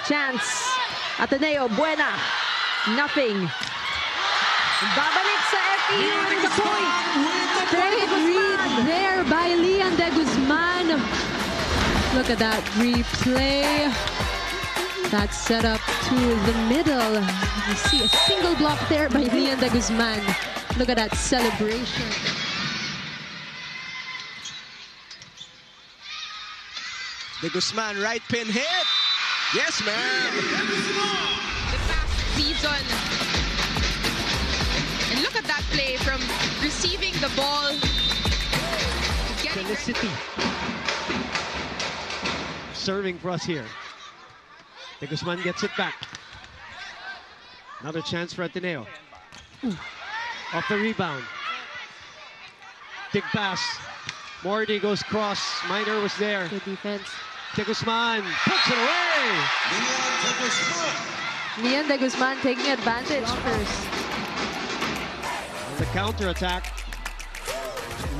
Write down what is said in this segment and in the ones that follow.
chance. Ateneo, buena. Nothing. Babalik sa FEU with the point. Great read there by Lyann de Guzman. Look at that replay. That set up to the middle. You see a single block there by Lyann de Guzman. Look at that celebration. De Guzman, right pin hit. Yes, ma'am. The past season. And look at that play from receiving the ball. Felicity. Serving for us here. De Guzman gets it back. Another chance for Ateneo. Off the rebound. Big pass. Morty goes cross. Minor was there. Good defense. De Guzman puts it away. Lyann de Guzman taking advantage first. On the counter-attack,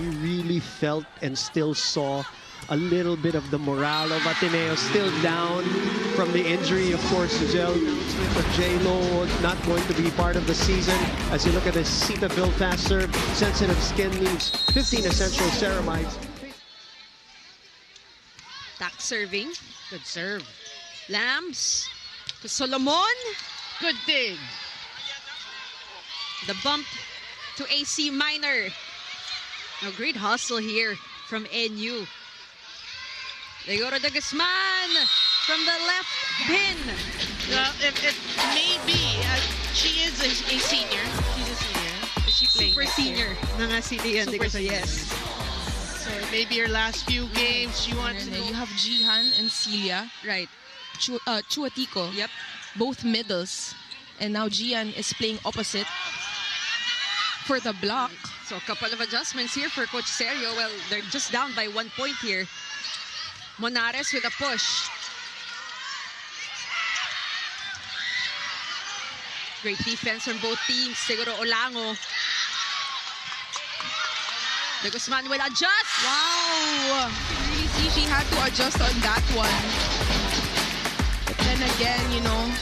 we really felt and still saw a little bit of the morale of Ateneo still down from the injury. Of course, Giselle, but J-Lo not going to be part of the season. As you look at the Cetaphil fast serve, sensitive skin leaves 15 essential ceramides. Tack serving. Good serve. Lambs. To Solomon. Good dig. The bump to AC Minor. A great hustle here from NU. They go to De Guzman from the left pin. It may be, she is a senior. She's a senior. Is she playing Super next senior. year? Na nga si Lyann de Guzman. Yes. So maybe her last few games, she wants to You have Jihan and Celia. Right. Chuatico. Yep. Both middles. And now Jihan is playing opposite for the block. So a couple of adjustments here for Coach Serio. Well, they're just down by 1 point here. Monares with a push. Great defense from both teams. Seguro Olango. De Guzman will adjust. Wow! Really see she had to adjust on that one. But then again, you know,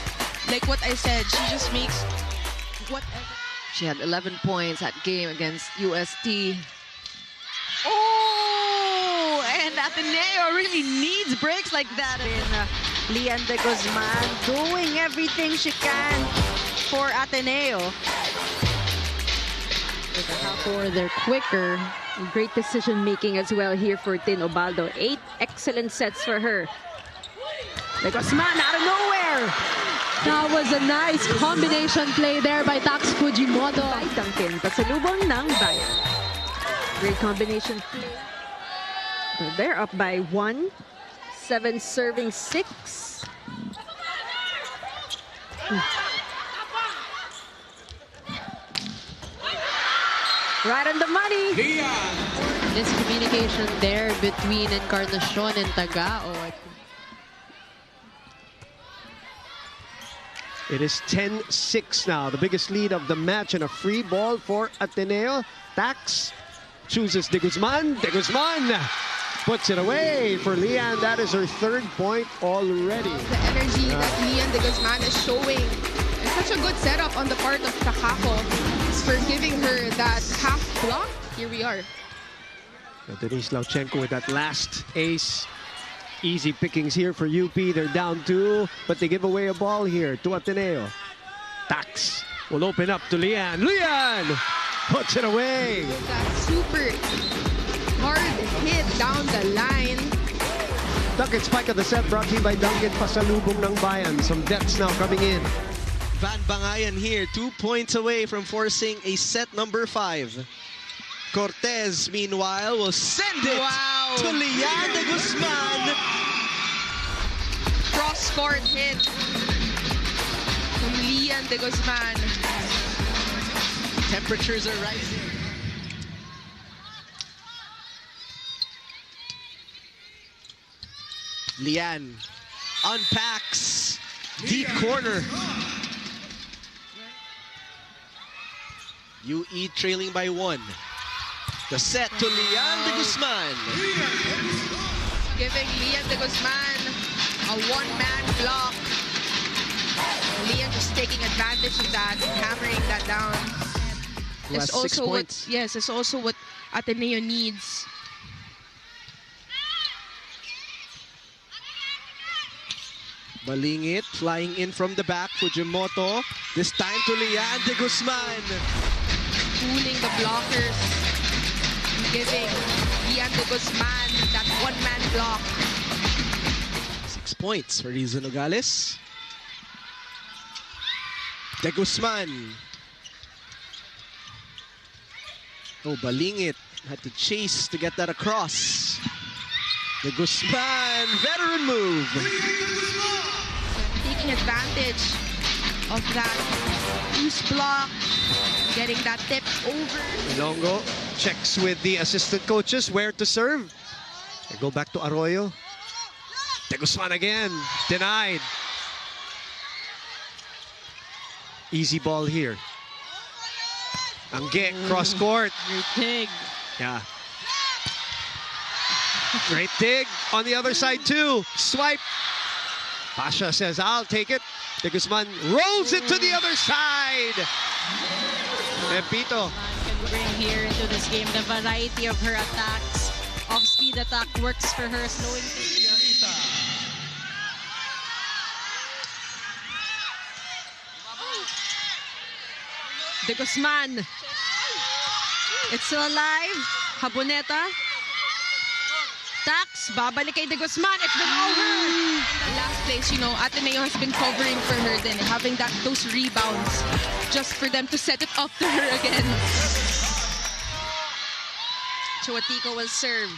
like what I said, she just makes whatever. She had 11 points that game against UST. And Ateneo really needs breaks like that. Lyann de Guzman doing everything she can for Ateneo. For their quicker, great decision making as well here for Tinobaldo. 8 excellent sets for her. De Guzman out of nowhere. That was a nice combination play there by Tax Fujimoto. By Duncan, pasalubong ng Bayan. Great combination play. So they're up by 1. 7 serving 6. Right on the money. Miscommunication there between Encarnacion and Tagao. It is 10-6 now, the biggest lead of the match, and a free ball for Ateneo. Tax chooses De Guzman. De Guzman puts it away for Lyann. That is her 3rd point already. The energy that Lyann de Guzman is showing. And such a good setup on the part of Takako for giving her that half block. Here we are. Denise Lauchenko with that last ace. Easy pickings here for UP. They're down 2, but they give away a ball here to Ateneo. Tax will open up to Lyann. Lyann puts it away. With that super hard hit down the line. Duncan spike of the set brought to you by Duncan. Pasalubong ng Bayan. Some depths now coming in. Van Bangayan here, 2 points away from forcing a set number 5. Cortez, meanwhile, will send it to Lyann de Guzman. Cross-court hit from Lyann de Guzman. Temperatures are rising. Lyann unpacks deep corner. UE trailing by 1. The set to Lyann de Guzman. Giving Lyann de Guzman a one-man block. taking advantage of that, hammering that down. Who has 6 points. It's also what Ateneo needs. Balingit flying in from the back. Fujimoto. This time to Lyann de Guzman. Pulling the blockers. Giving Lyann de Guzman that one-man block. 6 points for Rizzo Nogales. De Guzman. Oh, Balingit had to chase to get that across. De Guzman, veteran move. Taking advantage of that loose block, getting that tip over. Longo checks with the assistant coaches where to serve. They go back to Arroyo. De Guzman again, denied. Easy ball here. Angge, cross court. Great dig. Yeah. Great dig on the other side too. Swipe. Pasha says, I'll take it. De Guzman rolls it to the other side. Pepito. Can bring here into this game the variety of her attacks. Off-speed attack works for her, slowing things. De Guzman. It's still alive. Haboneta. Tax. Babalik kay De Guzman. It's been over. In the last place, you know, Ateneo has been covering for her, then having those rebounds just for them to set it up to her again. Chuatico will serve.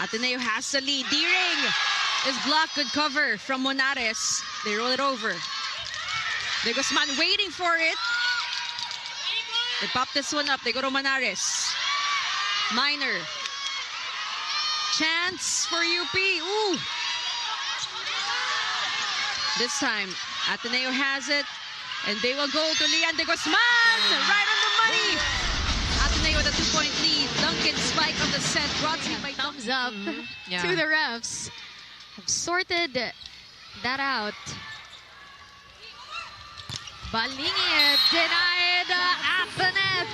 Ateneo has the lead. D-Ring is blocked. Good cover from Monares. They roll it over. De Guzman waiting for it. They pop this one up. They go to Monares. Minor. Chance for UP. Ooh. This time, Ateneo has it. And they will go to Lyann de Guzman. Right on the money. Ateneo with a 2-point lead. Duncan spike of the set. Brought to you by Thumbs up to the refs. Have sorted that out. Balingit denied at the net.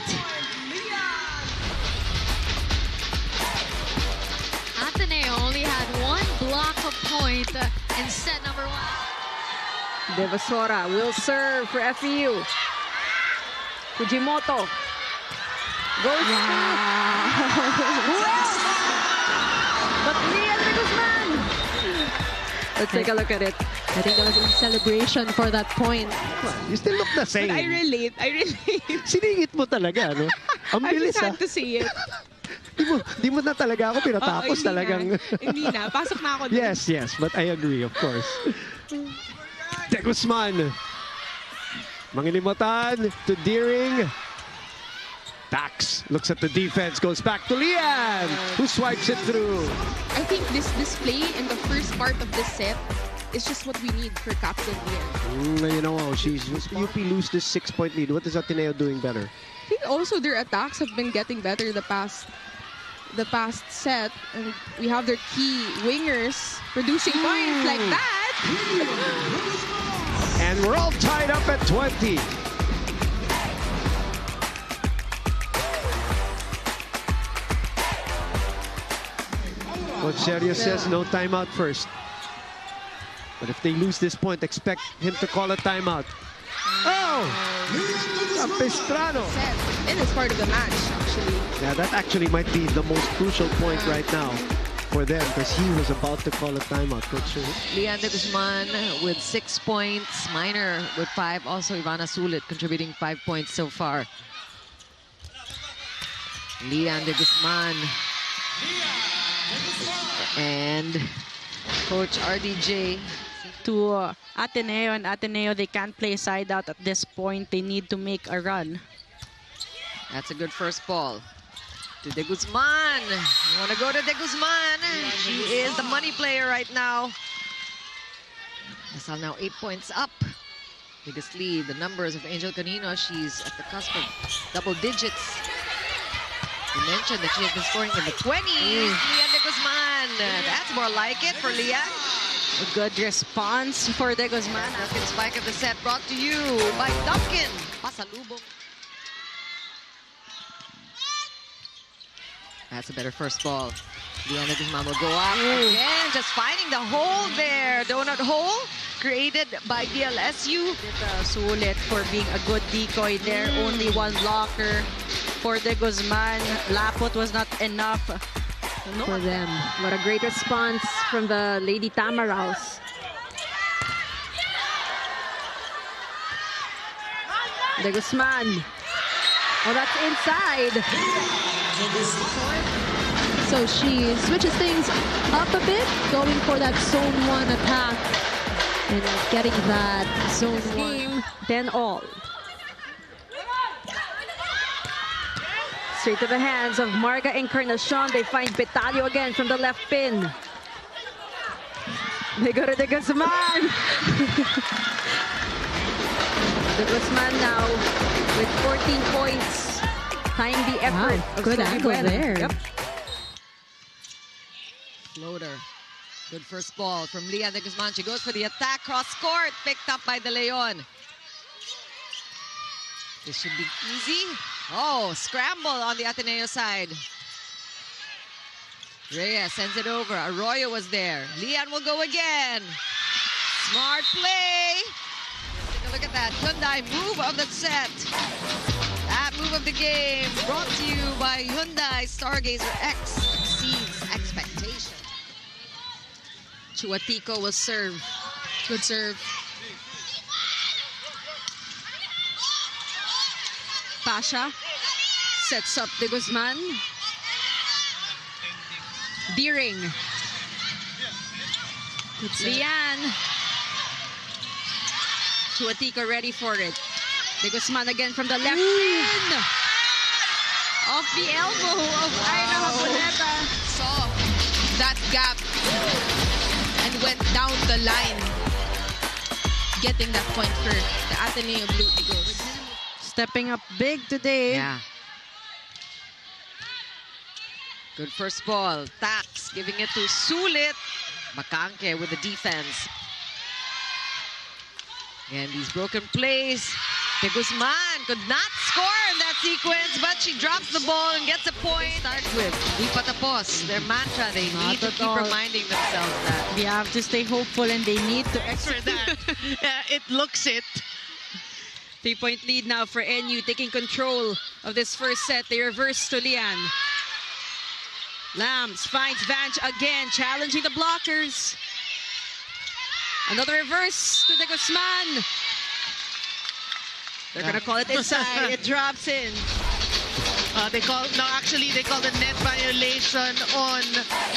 Ateneo only had one block of point in set number 1. Devasora will serve for FEU. Fujimoto. Goes Who else? But Lyann de Guzman. Let's take a look at it. I think that was in celebration for that point. You still look the same. But I relate. Siningit mo talaga, no? Ang I bilis, just had to see it. Di mo na talaga ako pinatapos talagang. Hindi na. Pasok na ako dun. Yes, but I agree, of course. De Guzman. Mangilimutan to D-Ring. Tax looks at the defense, goes back to Lyann, who swipes it through. I think this display in the first part of this set is just what we need for Captain Lyann. You know, UP lose this 6-point lead. What is Ateneo doing better? I think also their attacks have been getting better the past set, and we have their key wingers producing points like that. And we're all tied up at 20. Coach Sergio says no timeout first. But if they lose this point, expect him to call a timeout. Oh! Capistrano. It is part of the match, actually. Yeah, that actually might be the most crucial point right now for them, because he was about to call a timeout. Coach Sergio. Lyann de Guzman with 6 points. Minor with 5. Also, Ivana Sulit contributing 5 points so far. Lyann de Guzman. And Coach RDJ. To Ateneo, and Ateneo, they can't play side out at this point. They need to make a run. That's a good first ball. To De Guzman. You want to go to De Guzman. She is the money player right now. Lasal now 8 points up. Biggest lead. The numbers of Angel Canino. She's at the cusp of double digits. You mentioned that she has been scoring in the 20s. Lyann de Guzman. That's more like it for Lyann. A good response for De Guzman. Second spike of the set brought to you by Duncan. Pasalubong. That's a better first ball. Lyann de Guzman will go up again, just finding the hole there. Donut hole created by DLSU. Sulit for being a good decoy there. Only one blocker for De Guzman. Lapot was not enough for them. What a great response from the Lady Tamaraws. De Guzman. Oh, that's inside. So she switches things up a bit, going for that zone 1 attack and getting that zone 1. Then all. Straight to the hands of Marga Encarnacion. They find Betalio again from the left pin. They go to De Guzman. De Guzman now with 14 points. Tying the effort. Wow, good angle there. Yep. Floater. Good first ball from Lyann de Guzman. She goes for the attack. Cross court. Picked up by De Leon. This should be easy. Oh, scramble on the Ateneo side. Reyes sends it over. Arroyo was there. Lyann will go again. Smart play. Take a look at that Hyundai move of the set. That move of the game brought to you by Hyundai Stargazer X. Exceeds expectation. Chuatico will serve. Good serve. Pasha sets up De Guzman. Deering. Lyann. Chuatico ready for it. De Guzman again from the left pin. Off the elbow of Aina Hapoleta. Saw that gap and went down the line, getting that point for the Ateneo Blue Eagles. stepping up big today. Yeah. Good first ball. Tax giving it to Sulit. Makanke with the defense. And these broken plays. De Guzman could not score in that sequence, but she drops the ball and gets a point. Start with di patapos. Their mantra, they need to keep reminding themselves that. They have to stay hopeful and they need to For that. It looks it. 3-point lead now for NU, taking control of this first set. They reverse to Lyann. Lambs finds Vanch again, challenging the blockers. Another reverse to De Guzman. They're gonna call it inside. It drops in. They call the net violation on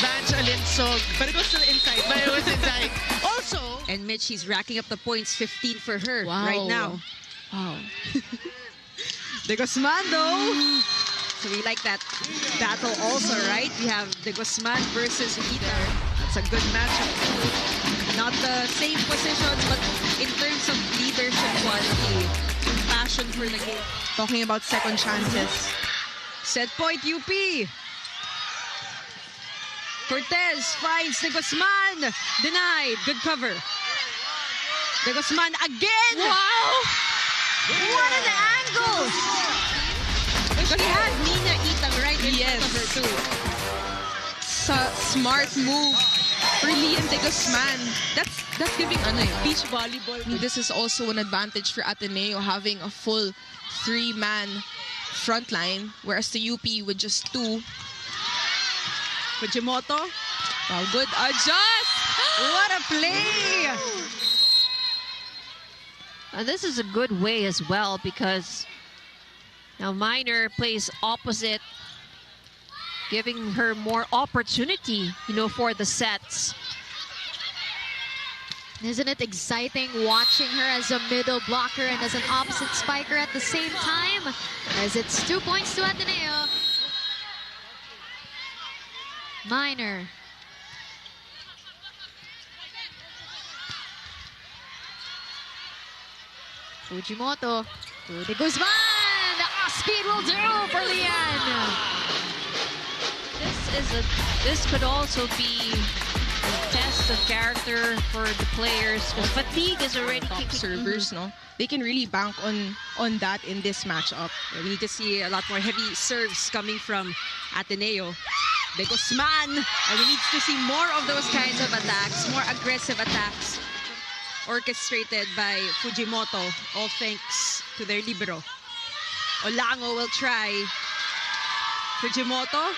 Vanch Alinsog, but it was still inside. But it was inside. Also, And Mitch, he's racking up the points, 15 for her right now. Wow. De Guzman though. So we like that battle also, right? We have De Guzman versus Ita. That's a good matchup. Not the same positions, but in terms of leadership quality, passion for the game. Talking about second chances. Set point UP. Cortez finds De Guzman. Denied. Good cover. De Guzman again. Wow! What an angle! But he had Nina Itang right in front of her too. Smart move for Lyann de Guzman. That's giving beach volleyball. I mean, this is also an advantage for Ateneo, having a full 3-man front line, whereas the UP with just 2. Fujimoto. Wow, good adjust! What a play! This is a good way as well, because now Minor plays opposite, giving her more opportunity, for the sets. Isn't it exciting watching her as a middle blocker and as an opposite spiker at the same time? As it's 2 points to Ateneo. Minor. Fujimoto to De Guzman. Speed will do for Lyann. This could also be a test test of character for the players. Fatigue is already top servers, no? They can really bank on that in this matchup. We need to see a lot more heavy serves coming from Ateneo. De Guzman, and we need to see more of those kinds of attacks, more aggressive attacks orchestrated by Fujimoto, all thanks to their libero. Olango will try. Fujimoto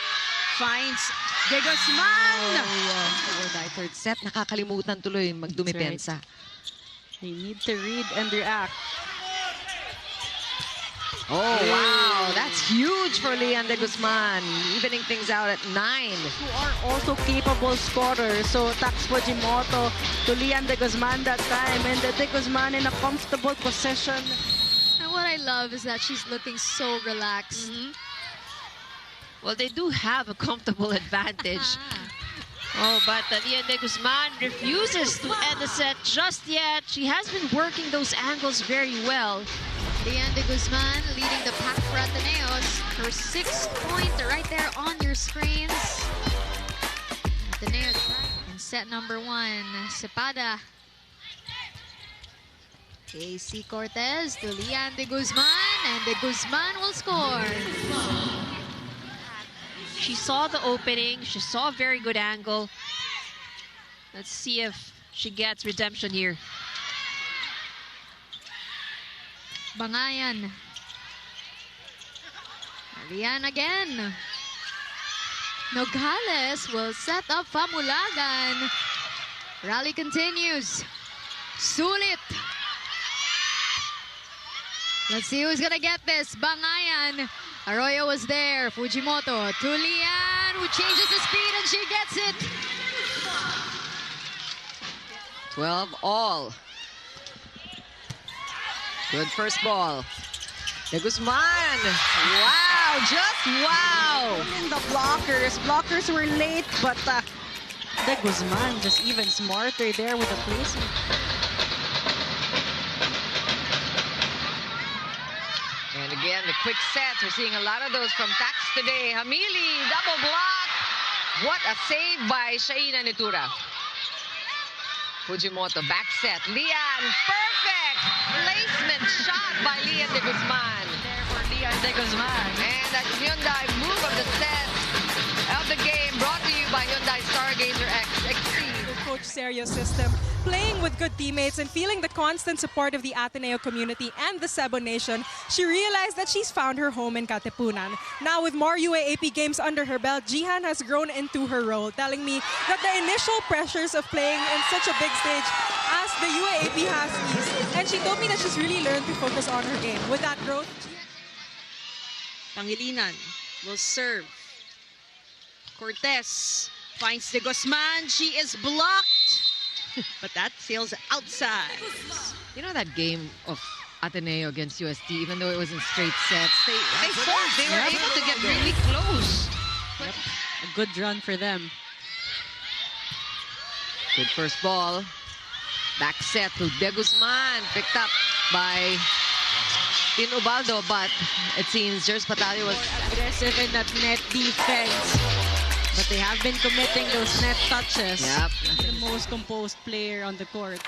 finds De Guzman. For that third set, nakakalimutan tuloy magdumipensa. They need to read and react. Oh, wow. That's huge for Lyann de Guzman. Evening things out at 9. Who are also capable scorers. So tax Fujimoto to Lyann de Guzman that time. And De Guzman in a comfortable position. And what I love is that she's looking so relaxed. Well, they do have a comfortable advantage. Oh, but Lyann de Guzman refuses to end the set just yet. She has been working those angles very well. Lyann de Guzman leading the pack for Ateneos. Her 6-point right there on your screens. Ateneo in set number 1. Cepada. AC Cortez to Lyann de Guzman, and de Guzman will score. She saw the opening. She saw a very good angle. Let's see if she gets redemption here. Bangayan. Lyann again. Nogales will set up Famulagan. Rally continues. Sulit. Let's see who's gonna get this. Bangayan. Arroyo was there. Fujimoto to Lyann, who changes the speed and she gets it. 12 all. Good first ball. De Guzman. Wow, just wow. In the blockers. Blockers were late, but De Guzman just even smarter there with the placement. And again, the quick sets. We're seeing a lot of those from Tax today. Hamili, double block. What a save by Shaina Nitura. Fujimoto, back set. Lyann, perfect placement shot by Lyann de Guzman. There for Lyann de Guzman. And that Hyundai move of the set of the game brought to you by Hyundai Stargazer X. Coach Serio's system, playing with good teammates and feeling the constant support of the Ateneo community and the Cebu Nation, she realized that she's found her home in Katipunan. Now with more UAAP games under her belt, Jihan has grown into her role, telling me that the initial pressures of playing in such a big stage as the UAAP has eased. And she told me that she's really learned to focus on her game. With that growth, Pangilinan will serve. Cortez finds De Guzman. She is blocked, but that sails outside. You know that game of Ateneo against UST, even though it was in straight sets, they fought. They were able to get really close. Yep. A good run for them. Good first ball. Back set to De Guzman, picked up by Ubaldo, but it seems Jers Patali was aggressive in that net defense. But they have been committing those net touches. Yep. The most composed player on the court.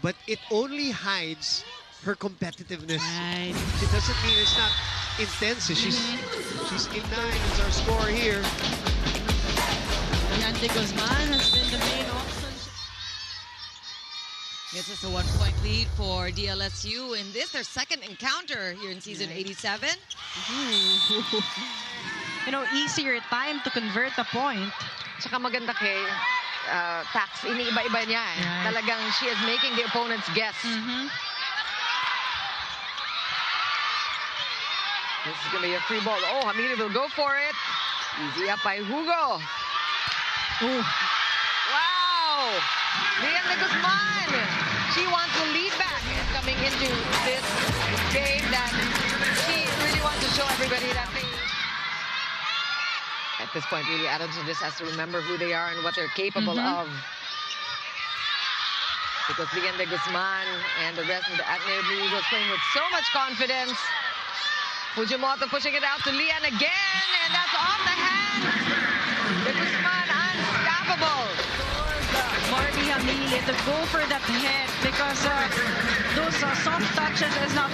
But it only hides her competitiveness. Right. It doesn't mean it's not intense. She's in 9 as our score here. Lyann de Guzman has been the main option. This is a 1-point lead for DLSU in this, their second encounter here in season 87. You know, easier time to convert a point. Tsaka maganda kay Tax, iniiba-iba niya eh. Right. Talagang she is making the opponents guess. This is going to be a free ball. Oh, Hamili will go for it. Easy up by Hugo. Ooh. Wow! Lyann de Guzman. She wants to lead back and coming into this game that she really wants to show everybody that they... At this point, really, Adams just has to remember who they are and what they're capable of. Because Lyann de Guzman and the rest of the Ateneo Blue Eagles playing with so much confidence. Fujimoto pushing it out to Lyann again, and that's off the hands. De Guzman unstoppable. really to go for that head because those soft touches is not